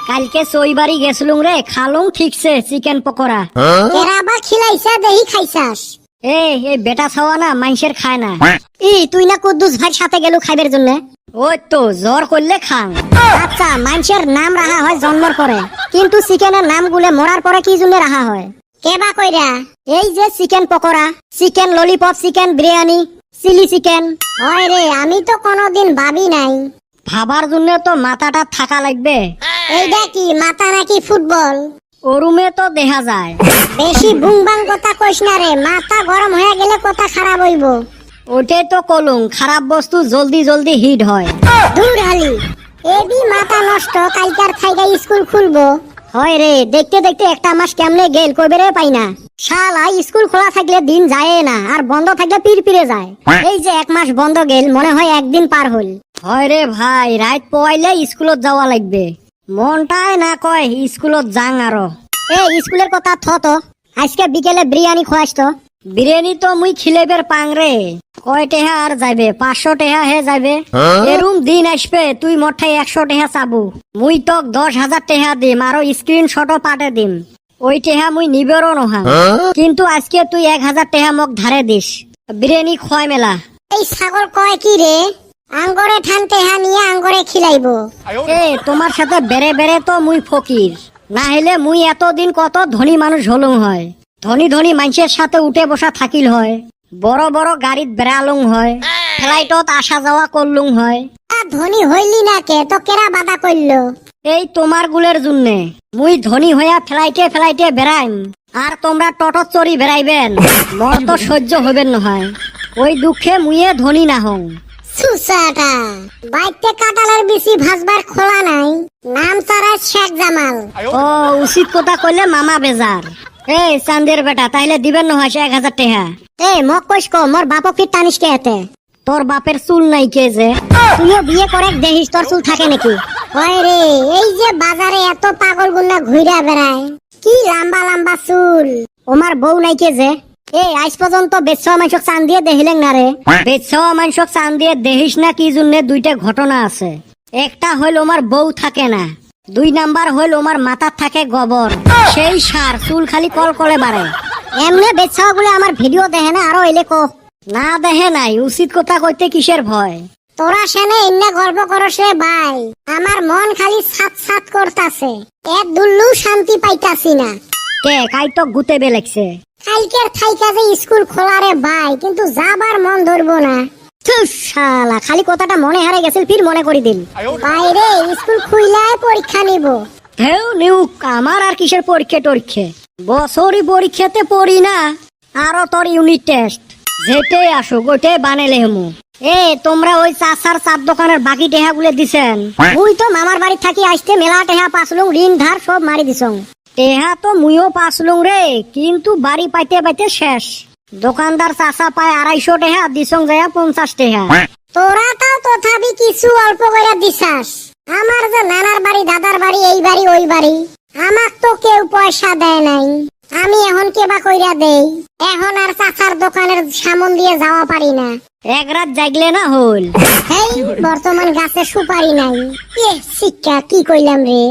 কালকে চইবাড়ি গেছিলুম রে, খালুম ঠিকছে চিকেন পকোড়া। এরা বা খিলাইছা দেহি খাইছাস। এই বেটা ছাওয়া না মানুষের খায় না। তুই না কুদ্দুস ভাই সাথে গেলু খাইবার জন্য। ওই তো জ্বর করলে খাং। আচ্ছা, মানুষের নাম রাখা হয় জন্মের পরে, কিন্তু চিকেনের নাম গুলে মরার পরে কি জন্য রাখা হয়? কেবা কইরা? এই যে chicken pakora, chicken lollipop, chicken biryani, chilli chicken. হয় রে, আমি তো কোনোদিন ভাবি নাই। ভাবার জন্য তো মাথাটা থাকা লাগবে। এইটা কি মাথা নাকি ফুটবল? ওরুমে তো দেখা যায়। বেশি বুংবাং কথা কইস না রে, মাথা গরম হয়ে গেলে কথা খারাপ হইব। ওটাই তো কলুম, খারাপ বস্তু জলদি জলদি হিট হয়। দূর হালি, এবি মাথা নষ্ট। কালকার থাইকা স্কুল খুলবো। হয় রে, দেখতে দেখতে একটা মাস কেমনে গেল কইবেরে পাই না। শালা স্কুল খোলা থাকলে দিন যায় না, আর বন্ধ থাকলে পিরপিরে যায়। এই যে এক মাস বন্ধ গেল, মনে হয় একদিন পার হল। হয় রে ভাই, রাত পয়লে স্কুলত যাওয়া লাগবে। মনটাই না কয় স্কুলত যাং আরো। স্কুলের কথা তো আজকে বিকেলে বিরিয়ানি খোয়াস তো। বিরিয়ানি তো মুই খিলেবের পাং রে। কয় টেহা আর যাবে? 500 টেহা হে যাবে। এরুম দিন আসবে তুই মোটাই 100 টেহা চাবু। মুই তো 10,000 টেহা দিম, আরো স্ক্রিনশটও পাঠে দিম। ওই টেহা মুই নিবেরও নহা। কিন্তু আজকে তুই 1000 টেহা মোক ধারে দিস, বিরিয়ানি খোয়াই মেলা। এই ছাগল কয় কি রে? আঙ্গরে ঠানতে হা নিয়ে আঙ্গরে খিলাইবো। তোমার সাথে বেড়ে বেড়ে তো মুই ফকির। না হলে মুই এতদিন কত ধনী মানুষ হলুম হয়। ধনী ধনী মানুষের সাথে উঠে বসা থাকিল হয়, বড় বড় গাড়িত বেড়ালুম হয়, ফ্লাইটত আসা যাওয়া করলুম হয়। ধনী হইলি না কে? তো কেরা বাধা করলো? এই তোমার গুলের জন্যে মুই ধনী হইয়া ফ্লাইটে ফ্লাইটে বেড়াইম, আর তোমরা টটত চড়ি বেড়াইবেন। মোর তো সহ্য হবেন নহয়। ওই দুঃখে মুইয়ে ধনী না হং। সুসাটা বাইতে কাটালের বেশি ভাজবার খোলা নাই। নাম সারা শেখ জামাল। ও উচিত কথা কইলে মামা বেজার। চান্দের বেটা, তাইলে দিবেন নহয় 1000 টেহা? মক কইস কো, মোর বাপক কি টানিস কে এতে? তোর বাপের চুল নাই কে যে? তুইও বিয়ে করে দেখিস তোর চুল থাকে নাকি? হয় রে, এই যে বাজারে এত পাগল গুন্ডা ঘুরা বেড়ায়, কি লম্বা লম্বা চুল। ওমার বউ নাই কে যে? আজ পর্যন্ত বেচা মানুষক চান দিয়ে দেখিলেন না রে? বেচা মানুষক চান দিয়ে দেখিস না কি জন্য? দুইটা ঘটনা আছে। একটা হইল ওমার বউ থাকে না, 2 নাম্বার হইল ওমার মাথার থাকে গোবর। সেই সার চুল খালি কল কলে বাড়ে। এমনে বেচা গুলো আমার ভিডিও দেখে না? আরো এলে কো। না দেখে নাই, উচিত কথা কইতে কিসের ভয়? তোরা সেনে এমনি গল্প করস রে ভাই, আমার মন খালি সাত সাত করতাছে। এক দুল্লু শান্তি পাইতাছি না। কে কাই তো গুতে বেলেগছে? কালকের থাইকা যে স্কুল খোলা রে ভাই, কিন্তু যাবার মন ধরবো না। শালা খালি কথাটা মনে হারে গেছিল, ফির মনে করি দিল। বাইরে স্কুল খুইলাই পরীক্ষা নিব। হেউ নিউক, আমার আর কিসের পরীক্ষা টরীক্ষা? বছরই পরীক্ষাতে পড়ি না, আরো তোর ইউনিট টেস্ট। যেটাই আসো গোটাই বানাইলে হেমু। তোমরা ওই চাচার চার দোকানের বাকি টেহা গুলো দিছেন? মুই তো মামার বাড়ি থাকি আসতে মেলা টেহা পাসলুম, ঋণ ধার সব মারি দিছং। টেহা তো মুইও পাসলুম রে, কিন্তু বাড়ি পাইতে পাইতে শেষ। দোকানদার চাচা পায় 250 টেহা, দিছং যায় 50 টেহা। তোরা তাও তথাপি কিছু অল্প করে দিছাস। আমার যে নানার বাড়ি, দাদার বাড়ি, এই বাড়ি ওই বাড়ি, আমার তো কেউ পয়সা দেয় নাই। আমি এখন কেবা কইরা দেই? এখন আর চাচার দোকানের সামন দিয়ে যাওয়া পারি না। এক রাত জাগলে না হল। বর্তমান গাছে সুপারি নাই। শিক্ষা কি কইলাম রে।